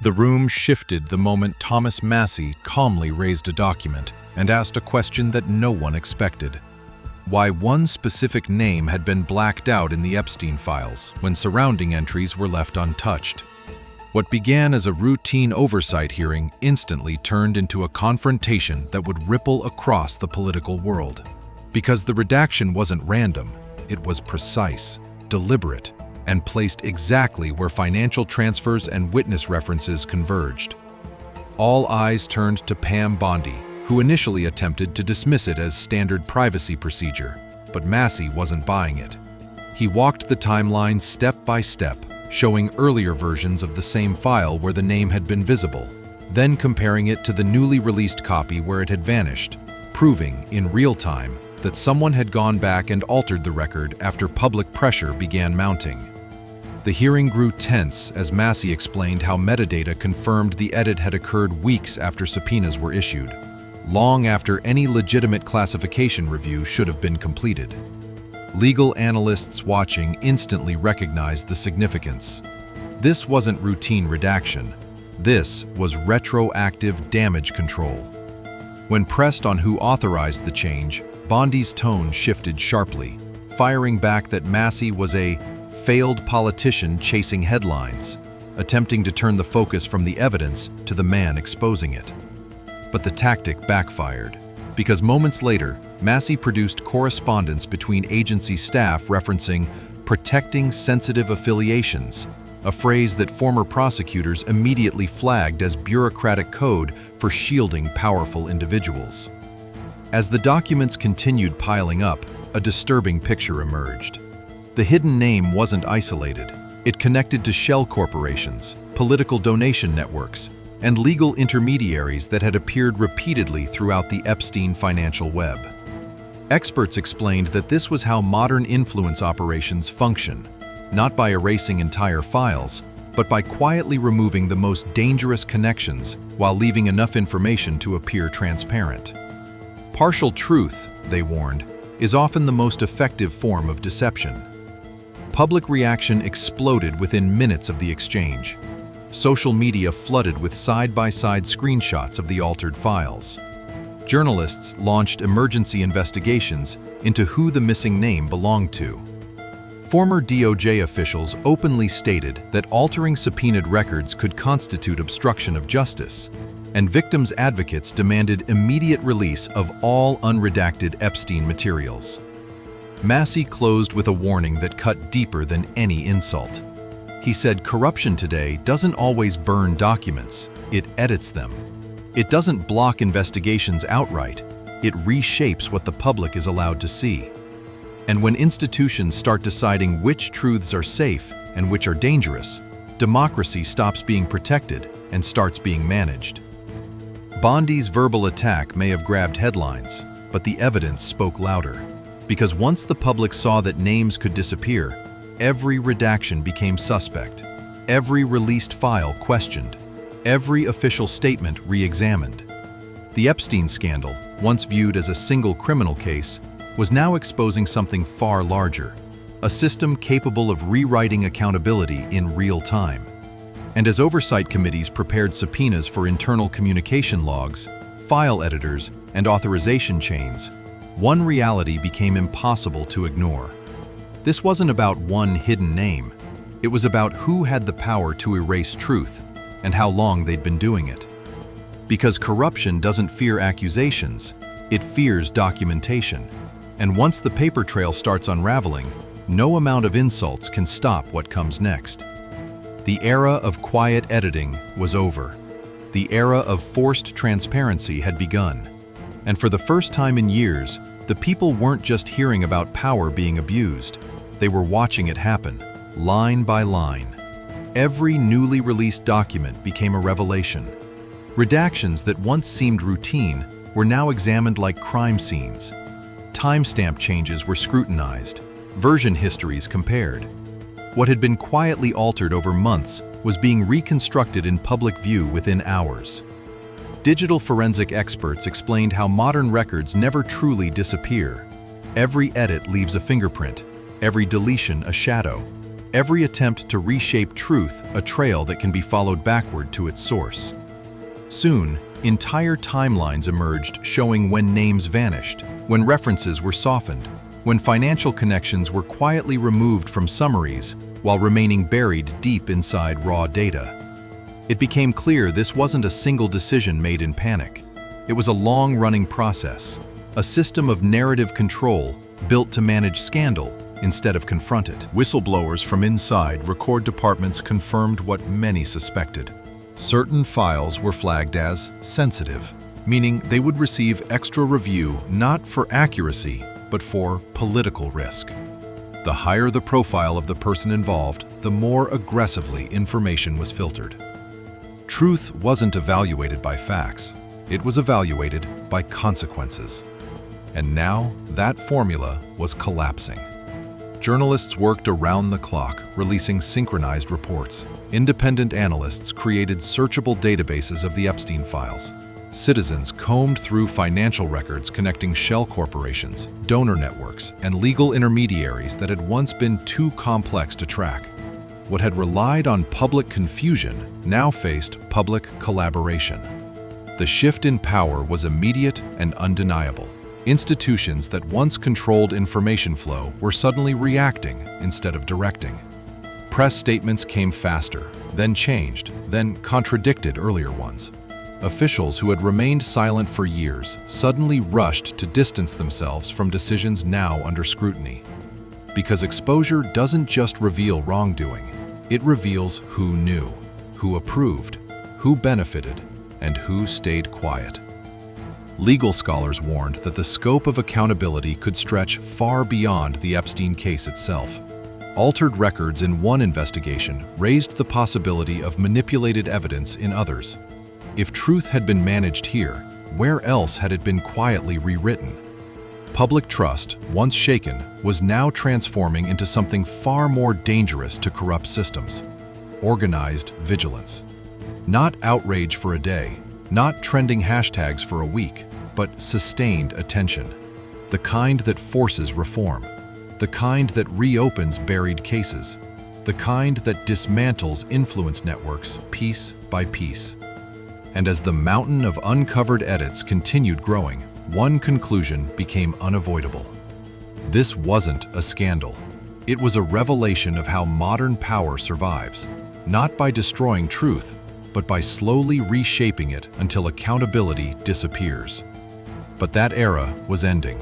The room shifted the moment Thomas Massie calmly raised a document and asked a question that no one expected. Why one specific name had been blacked out in the Epstein files when surrounding entries were left untouched. What began as a routine oversight hearing instantly turned into a confrontation that would ripple across the political world. Because the redaction wasn't random, it was precise, deliberate, and placed exactly where financial transfers and witness references converged. All eyes turned to Pam Bondi, who initially attempted to dismiss it as standard privacy procedure, but Massie wasn't buying it. He walked the timeline step by step, showing earlier versions of the same file where the name had been visible, then comparing it to the newly released copy where it had vanished, proving, in real time, that someone had gone back and altered the record after public pressure began mounting. The hearing grew tense as Massie explained how metadata confirmed the edit had occurred weeks after subpoenas were issued, long after any legitimate classification review should have been completed. Legal analysts watching instantly recognized the significance. This wasn't routine redaction. This was retroactive damage control. When pressed on who authorized the change, Bondi's tone shifted sharply, firing back that Massie was a failed politician chasing headlines, attempting to turn the focus from the evidence to the man exposing it. But the tactic backfired, because moments later, Massie produced correspondence between agency staff referencing protecting sensitive affiliations, a phrase that former prosecutors immediately flagged as bureaucratic code for shielding powerful individuals. As the documents continued piling up, a disturbing picture emerged. The hidden name wasn't isolated. It connected to shell corporations, political donation networks, and legal intermediaries that had appeared repeatedly throughout the Epstein financial web. Experts explained that this was how modern influence operations function, not by erasing entire files, but by quietly removing the most dangerous connections while leaving enough information to appear transparent. Partial truth, they warned, is often the most effective form of deception. Public reaction exploded within minutes of the exchange. Social media flooded with side-by-side screenshots of the altered files. Journalists launched emergency investigations into who the missing name belonged to. Former DOJ officials openly stated that altering subpoenaed records could constitute obstruction of justice, and victims' advocates demanded immediate release of all unredacted Epstein materials. Massie closed with a warning that cut deeper than any insult. He said corruption today doesn't always burn documents, it edits them. It doesn't block investigations outright, it reshapes what the public is allowed to see. And when institutions start deciding which truths are safe and which are dangerous, democracy stops being protected and starts being managed. Bondi's verbal attack may have grabbed headlines, but the evidence spoke louder. Because once the public saw that names could disappear, every redaction became suspect, every released file questioned, every official statement re-examined. The Epstein scandal, once viewed as a single criminal case, was now exposing something far larger, a system capable of rewriting accountability in real time. And as oversight committees prepared subpoenas for internal communication logs, file editors, and authorization chains, one reality became impossible to ignore. This wasn't about one hidden name. It was about who had the power to erase truth and how long they'd been doing it. Because corruption doesn't fear accusations, it fears documentation. And once the paper trail starts unraveling, no amount of insults can stop what comes next. The era of quiet editing was over. The era of forced transparency had begun. And for the first time in years, the people weren't just hearing about power being abused. They were watching it happen, line by line. Every newly released document became a revelation. Redactions that once seemed routine were now examined like crime scenes. Timestamp changes were scrutinized, version histories compared. What had been quietly altered over months was being reconstructed in public view within hours. Digital forensic experts explained how modern records never truly disappear. Every edit leaves a fingerprint, every deletion a shadow. Every attempt to reshape truth a trail that can be followed backward to its source. Soon, entire timelines emerged showing when names vanished, when references were softened, when financial connections were quietly removed from summaries while remaining buried deep inside raw data. It became clear this wasn't a single decision made in panic. It was a long-running process, a system of narrative control built to manage scandal instead of confront it. Whistleblowers from inside record departments confirmed what many suspected. Certain files were flagged as sensitive, meaning they would receive extra review not for accuracy, but for political risk. The higher the profile of the person involved, the more aggressively information was filtered. Truth wasn't evaluated by facts, it was evaluated by consequences. And now that formula was collapsing. Journalists worked around the clock, releasing synchronized reports. Independent analysts created searchable databases of the Epstein files. Citizens combed through financial records connecting shell corporations, donor networks, and legal intermediaries that had once been too complex to track. What had relied on public confusion now faced public collaboration. The shift in power was immediate and undeniable. Institutions that once controlled information flow were suddenly reacting instead of directing. Press statements came faster, then changed, then contradicted earlier ones. Officials who had remained silent for years suddenly rushed to distance themselves from decisions now under scrutiny. Because exposure doesn't just reveal wrongdoing, it reveals who knew, who approved, who benefited, and who stayed quiet. Legal scholars warned that the scope of accountability could stretch far beyond the Epstein case itself. Altered records in one investigation raised the possibility of manipulated evidence in others. If truth had been managed here, where else had it been quietly rewritten? Public trust, once shaken, was now transforming into something far more dangerous to corrupt systems: organized vigilance. Not outrage for a day, not trending hashtags for a week, but sustained attention. The kind that forces reform. The kind that reopens buried cases. The kind that dismantles influence networks piece by piece. And as the mountain of uncovered edits continued growing, one conclusion became unavoidable. This wasn't a scandal. It was a revelation of how modern power survives, not by destroying truth, but by slowly reshaping it until accountability disappears. But that era was ending.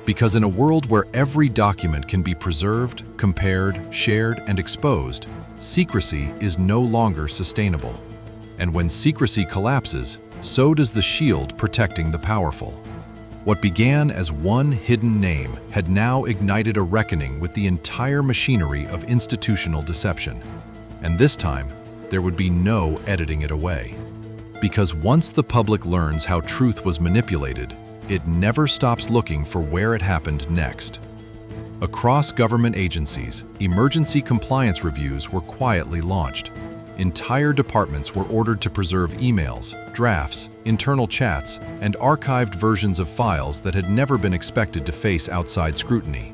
Because in a world where every document can be preserved, compared, shared, and exposed, secrecy is no longer sustainable. And when secrecy collapses, so does the shield protecting the powerful. What began as one hidden name had now ignited a reckoning with the entire machinery of institutional deception. And this time, there would be no editing it away. Because once the public learns how truth was manipulated, it never stops looking for where it happened next. Across government agencies, emergency compliance reviews were quietly launched. Entire departments were ordered to preserve emails, drafts, internal chats, and archived versions of files that had never been expected to face outside scrutiny.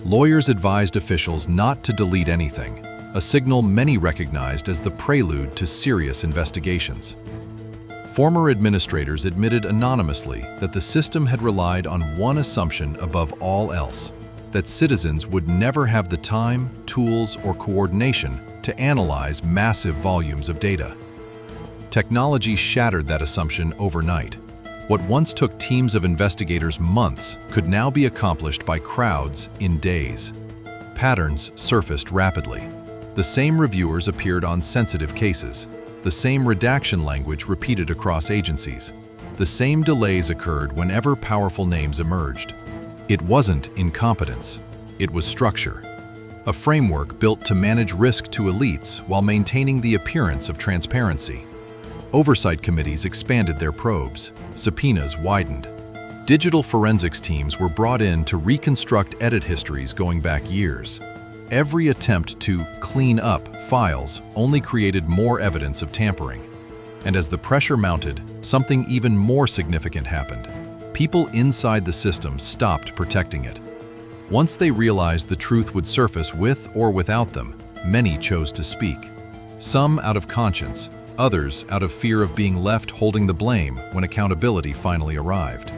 Lawyers advised officials not to delete anything, a signal many recognized as the prelude to serious investigations. Former administrators admitted anonymously that the system had relied on one assumption above all else: that citizens would never have the time, tools, or coordination to analyze massive volumes of data. Technology shattered that assumption overnight. What once took teams of investigators months could now be accomplished by crowds in days. Patterns surfaced rapidly. The same reviewers appeared on sensitive cases. The same redaction language repeated across agencies. The same delays occurred whenever powerful names emerged. It wasn't incompetence, it was structure. A framework built to manage risk to elites while maintaining the appearance of transparency. Oversight committees expanded their probes. Subpoenas widened. Digital forensics teams were brought in to reconstruct edit histories going back years. Every attempt to clean up files only created more evidence of tampering. And as the pressure mounted, something even more significant happened. People inside the system stopped protecting it. Once they realized the truth would surface with or without them, many chose to speak. Some out of conscience, others out of fear of being left holding the blame when accountability finally arrived.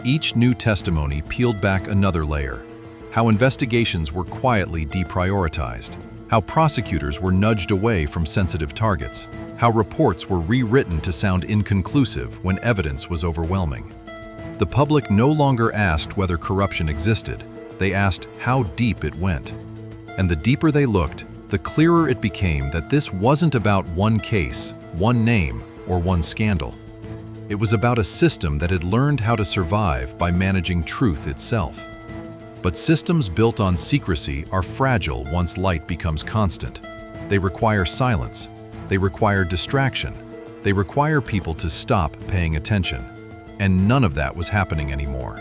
Each new testimony peeled back another layer: how investigations were quietly deprioritized, how prosecutors were nudged away from sensitive targets, how reports were rewritten to sound inconclusive when evidence was overwhelming. The public no longer asked whether corruption existed, they asked how deep it went. And the deeper they looked, the clearer it became that this wasn't about one case, one name, or one scandal. It was about a system that had learned how to survive by managing truth itself. But systems built on secrecy are fragile once light becomes constant. They require silence. They require distraction. They require people to stop paying attention. And none of that was happening anymore.